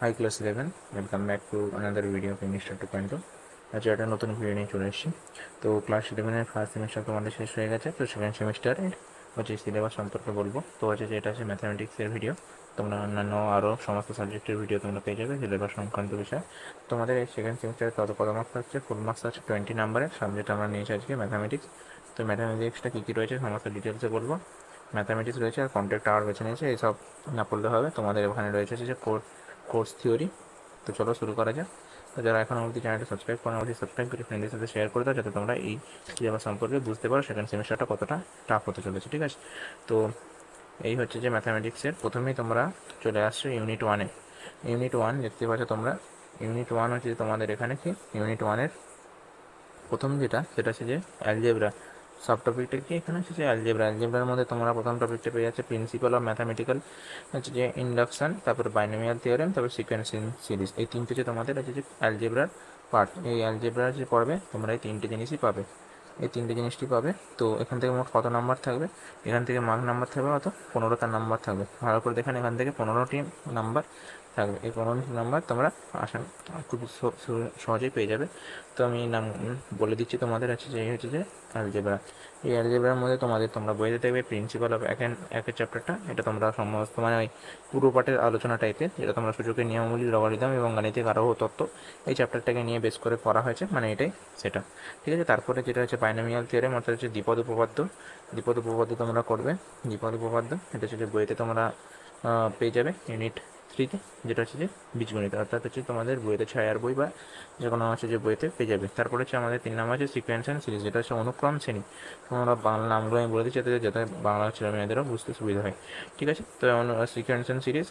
High class 11, welcome back to another video of English 2.0। আজ একটা নতুন ভিডিও নিয়ে চলে এসেছি। তো ক্লাস 11-এর ফার্স্ট সেমিস্টার তোমাদের শেষ হয়ে গেছে। তো সেকেন্ড সেমিস্টারে হচ্ছে সিলেবাস সম্পর্কে বলবো। তো হচ্ছে যে এটা হচ্ছে ম্যাথামেটিক্সের ভিডিও। তোমরা অন্যান্য আরও সমস্ত সাবজেক্টের ভিডিও তোমরা পেয়ে যাবে সিলেবাস সংক্রান্ত বিষয়। তোমাদের এই সেকেন্ড সেমিস্টারে কত মার্কস হচ্ছে? ফুল মার্কস আছে 20 নাম্বারের। সাবজেক্ট আমরা নিয়েছি আজকে ম্যাথামেটিক্স। তো ম্যাথামেটিক্সটা কী কী রয়েছে সমস্ত ডিটেলসে বলবো। ম্যাথামেটিক্স রয়েছে আর কন্ট্যাক্ট আওয়ার বেছে নিয়েছে, এইসব না পড়লে হবে। তোমাদের ওখানে রয়েছে যে কোর্স থিওরি। তো চলো শুরু করা যাক। তো যারা এখন অবধি চ্যানেলটি সাবস্ক্রাইব করো, অবধি সাবস্ক্রাইব করে ফ্রেন্ডদের সাথে শেয়ার করে দাও, যাতে তোমরা এই সিলেবাস সম্পর্কে বুঝতে পারো সেকেন্ড সেমিস্টারটা কতটা টাফ হতে চলেছে। ঠিক আছে, তো এই হচ্ছে যে ম্যাথামেটিক্সের প্রথমেই তোমরা চলে আসছো ইউনিট 1-এ। ইউনিট 1 দেখতে পাচ্ছ তোমরা। ইউনিট 1 হচ্ছে তোমাদের এখানে কি ইউনিট 1-এর প্রথম যেটা সেটা হচ্ছে যে অ্যালজেব্রা। সাব টপিকটা কি এখানে হচ্ছে যে অ্যালজেব্রার মধ্যে তোমরা প্রথম টপিকটা পেয়ে যাচ্ছে প্রিন্সিপাল অফ ম্যাথামেটিক্যাল হচ্ছে যে ইন্ডাকশন, তারপর বাইনোমিয়াল থিওরেম, তারপর সিকোয়েন্সিং সিরিজ। এই তিনটে যে তোমাদের হচ্ছে যে অ্যালজেব্রার পার্ট। এই অ্যালজেব্রার যে পড়বে তোমরা এই তিনটে জিনিসই পাবে, এই তিনটে জিনিসটি পাবে। তো এখান থেকে মোট কত নাম্বার থাকবে? এখান থেকে মার্ক নাম্বার থাকবে কত? 15টা নাম্বার থাকবে। ভালো করে দেখেন, এখান থেকে 15টি নাম্বার থাকবে। এই 15টি নাম্বার তোমরা আশা খুব সহজেই পেয়ে যাবে। তো আমি নাম বলে দিচ্ছি তোমাদের আছে যে এই হচ্ছে যে অ্যালজেব্রা। এই অ্যালজেব্রার মধ্যে তোমরা বইতে দেখবে প্রিন্সিপাল অফ একের চ্যাপ্টারটা। এটা তোমরা সমস্ত মানে ওই পুরো পাঠের আলোচনা টাইপের, যেটা তোমরা সূচকের নিয়মাবলী, লগারিদম এবং গাণিতিক আরোহ তত্ত্ব এই চ্যাপ্টারটাকে নিয়ে বেস করে পড়া হয়েছে, মানে এটাই সেটা। ঠিক আছে, তারপরে যেটা হচ্ছে বাইনোমিয়াল থিওরেম, অর্থাৎ হচ্ছে দ্বিপদ উপপাদ্য। দ্বিপদ উপপাদ্য তোমরা করবে। দ্বিপদ উপপাদ্য এটা হচ্ছে যে বইতে তোমরা পেয়ে যাবে ইউনিট 3-তে, যেটা হচ্ছে যে বীজগণিত, অর্থাৎ হচ্ছে তোমাদের বইতে ছায়ার বই বা যে কোনো হচ্ছে যে বইতে পেয়ে যাবে। তারপরে হচ্ছে আমাদের 3 নাম্বার হচ্ছে সিকোয়েন্স অ্যান্ড সিরিজ, যেটা হচ্ছে অনুক্রম শ্রেণী। তোমরা বাংলা নামগুলো আমি বলে দিচ্ছি যাতে বাংলা ছেলে মেয়েদেরও বুঝতে সুবিধা হয়। ঠিক আছে, তো সিকোয়েন্স অ্যান্ড সিরিজ।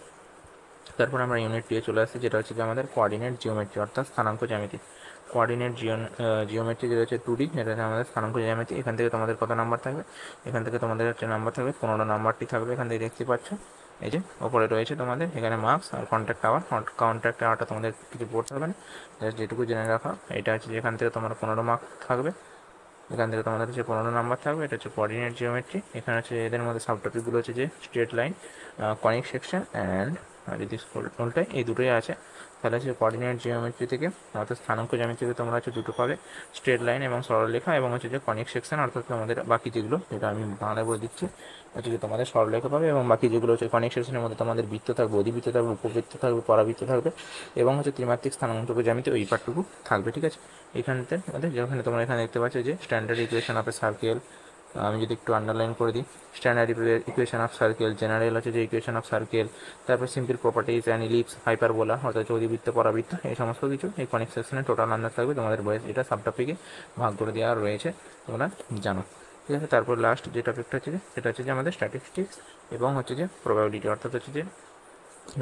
তারপর আমরা ইউনিট 2-এ চলে আসছি, যেটা হচ্ছে যে আমাদের কোঅর্ডিনেট জিওমেট্রি, অর্থাৎ স্থানাঙ্ক জ্যামিতি। কোঅর্ডিনেট জিওমেট্রি যেটা হচ্ছে 2D, যেটা হচ্ছে আমাদের স্থানাঙ্ক জ্যামিতি। এখান থেকে তোমাদের কত নাম্বার থাকবে? এখান থেকে তোমাদের হচ্ছে নাম্বার থাকবে 15 নাম্বারটি থাকবে। এখান থেকে দেখতে পাচ্ছ এই যে ওপরে রয়েছে তোমাদের এখানে মার্কস আর কন্ট্যাক্ট আওয়ার। কন্ট্যাক্ট আওয়ারটা তোমাদের কিছু পড়তে হবে না, যেটুকু জেনে রাখা। এটা হচ্ছে যেখান থেকে তোমার 15 মার্ক থাকবে। এখান থেকে তোমাদের হচ্ছে 15 নাম্বার থাকবে। এটা হচ্ছে কোঅর্ডিনেট জিওমেট্রি। এখানে হচ্ছে এদের মধ্যে সাব টপিকগুলো হচ্ছে যে straight line, conic section and যদি উল্টায়, এই দুটোই আছে। তাহলে হচ্ছে কোঅর্ডিনেট জিওমেট্রি থেকে অর্থাৎ স্থানাঙ্ক জ্যামিতিতে তোমরা হচ্ছে দুটো পাবে, স্ট্রেট লাইন এবং সরলরেখা, এবং হচ্ছে যে কনিক সেকশন, অর্থাৎ তোমাদের বাকি যেগুলো, যেটা আমি বাংলায় বলে দিচ্ছি, হচ্ছে যে তোমাদের সরলরেখা পাবে। এবং বাকি যেগুলো হচ্ছে কনিক সেকশনের মধ্যে তোমাদের বৃত্ত থাকবে, অধিবৃত্ত থাকবে, উপবৃত্ত থাকবে, পরাবৃত্ত থাকবে, এবং হচ্ছে ত্রিমাত্রিক স্থানাঙ্ক জ্যামিতি ওই পার্টটুকু থাকবে। ঠিক আছে, এখানতে যেখানে তোমরা এখানে দেখতে পাচ্ছ যে standard equation of A circle, আমি যদি একটু আন্ডারলাইন করে দিই, standard equation of circle, general হচ্ছে যে ইকুয়েশন অফ সার্কেল, তারপর simple properties and ellipse, hyperbola অর্থাৎ অধিবৃত্ত, পরাবৃত্ত, এই সমস্ত কিছু এই কনিক সেকশনে টোটাল আন্দাজ থাকবে তোমাদের বয়স। এটা সাব টপিকে ভাগ করে দেওয়া রয়েছে, তোমরা জানো। ঠিক আছে, তারপর লাস্ট যে টপিকটা হচ্ছে যে সেটা হচ্ছে যে আমাদের স্ট্যাটিস্টিক্স এবং হচ্ছে যে প্রবাবিলিটি, অর্থাৎ হচ্ছে যে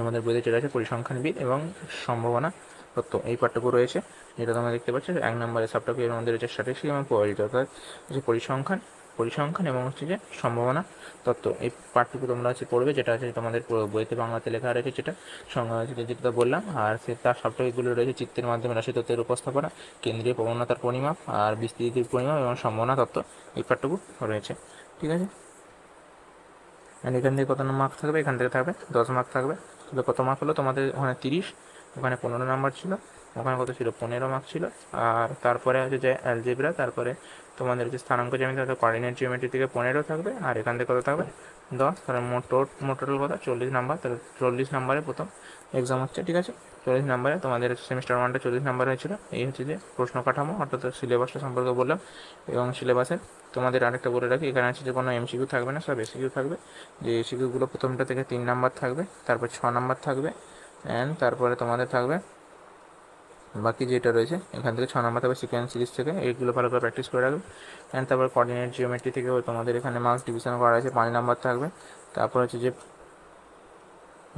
আমাদের বইতে যেটা আছে পরিসংখ্যানবিদ এবং সম্ভাবনা তত্ত্ব, এই পাঠটুকু রয়েছে, যেটা তোমরা দেখতে পাচ্ছ। 1 নম্বরের সাব টপিকের মধ্যে রয়েছে স্ট্যাটিস্টিক্স এবং প্রবাবিলিটি, অর্থাৎ হচ্ছে পরিসংখ্যান এবং হচ্ছে যে সম্ভাবনা তত্ত্ব। এই পাঠটুকু তোমরা হচ্ছে পড়বে, যেটা আছে তোমাদের বইতে বাংলাতে লেখা রয়েছে, যেটা সংজ্ঞা হচ্ছে যেটা বললাম। আর তার সাব টপিকগুলো রয়েছে চিত্রের মাধ্যমে রাশি তত্ত্বের উপস্থাপনা, কেন্দ্রীয় প্রবণতার পরিমাপ আর বিস্তৃতির পরিমাপ এবং সম্ভাবনা তত্ত্ব, এই পাঠটুকু রয়েছে। ঠিক আছে, অ্যান্ড এখান থেকে কত মার্ক থাকবে? এখান থেকে থাকবে 10 মার্ক থাকবে। তাহলে কত মার্ক হলো তোমাদের? ওখানে 30, ওখানে 15 নাম্বার ছিল, ওখানে কত ছিল? 15 মার্ক ছিল। আর তারপরে হচ্ছে যে অ্যালজেব্রা, তারপরে তোমাদের হচ্ছে স্থানাঙ্ক জ্যামিতি অর্থাৎ কোঅর্ডিনেট জিওমেট্রি থেকে 15 থাকবে, আর এখান থেকে কত থাকবে? 10। তাহলে মোট টোটাল কত? 40 নাম্বার। তাহলে 40 নাম্বারে প্রথম এক্সাম হচ্ছে। ঠিক আছে, 40 নাম্বারে তোমাদের সেমিস্টার 1টা 40 নাম্বার হয়েছিল। এই হচ্ছে যে প্রশ্ন কাঠামো, অর্থাৎ সিলেবাসটা সম্পর্কে বললাম। এবং সিলেবাসে তোমাদের আরেকটা বলে রাখি, এখানে আছে যে কোনো এমসিকিউ থাকবে না, সব এসিকিউ থাকবে। যে এসিকিউগুলো প্রথমটা থেকে 3 নাম্বার থাকবে, তারপর 6 নাম্বার থাকবে, অ্যান্ড তারপরে তোমাদের থাকবে বাকি যেটা রয়েছে এখান থেকে 6 নাম্বার থাকবে সিকোয়েন্স সিরিজ থেকে। এইগুলো ভালো করে প্র্যাকটিস করে রাখবে। অ্যান্ড তারপর কোঅর্ডিনেট জিওমেট্রি থেকেও তোমাদের এখানে মার্কস ডিভিশন করা আছে, 5 নাম্বার থাকবে। তারপর হচ্ছে যে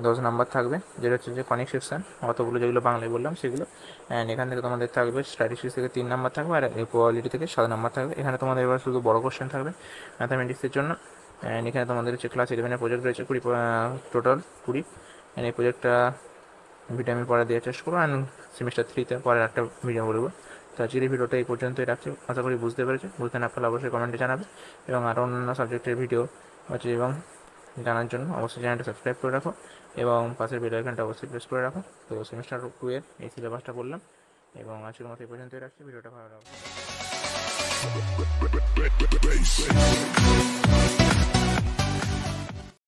10 নাম্বার থাকবে, যেটা হচ্ছে যে কনিক সেকশন, অতগুলো যেগুলো বাংলায় বললাম সেগুলো। অ্যান্ড এখান থেকে তোমাদের থাকবে স্ট্যাটিস্টিক্স থেকে 3 নাম্বার থাকবে, আর প্রবাবিলিটি থেকে 7 নাম্বার থাকবে। এখানে তোমাদের এবার শুধু বড় কোশ্চেন থাকবে ম্যাথামেটিক্সের জন্য। অ্যান্ড এখানে তোমাদের হচ্ছে ক্লাস 11-এর প্রজেক্ট রয়েছে টোটাল 20। অ্যান্ড এই প্রজেক্টটা ভিডিও আমি পরে দেওয়ার চেষ্টা করবো, অ্যান্ড সেমিস্টার 3-তে পরে একটা ভিডিও করবো। তো আজকের এই ভিডিওটা এই পর্যন্তই রাখছি। আশা করি বুঝতে পেরেছি। বুঝতে না পারলে অবশ্যই কমেন্টে জানাবে, এবং আরও অন্যান্য সাবজেক্টের ভিডিও হচ্ছে এবং জানার জন্য অবশ্যই চ্যানেলটা সাবস্ক্রাইব করে রাখো এবং পাশের বেল আইকনটা অবশ্যই প্রেস করে রাখো। তো সেমিস্টার 2 এর এই সিলেবাসটা বললাম এবং আজকের মতো এই পর্যন্তই রাখছি। ভিডিওটা ভালো লাগবে।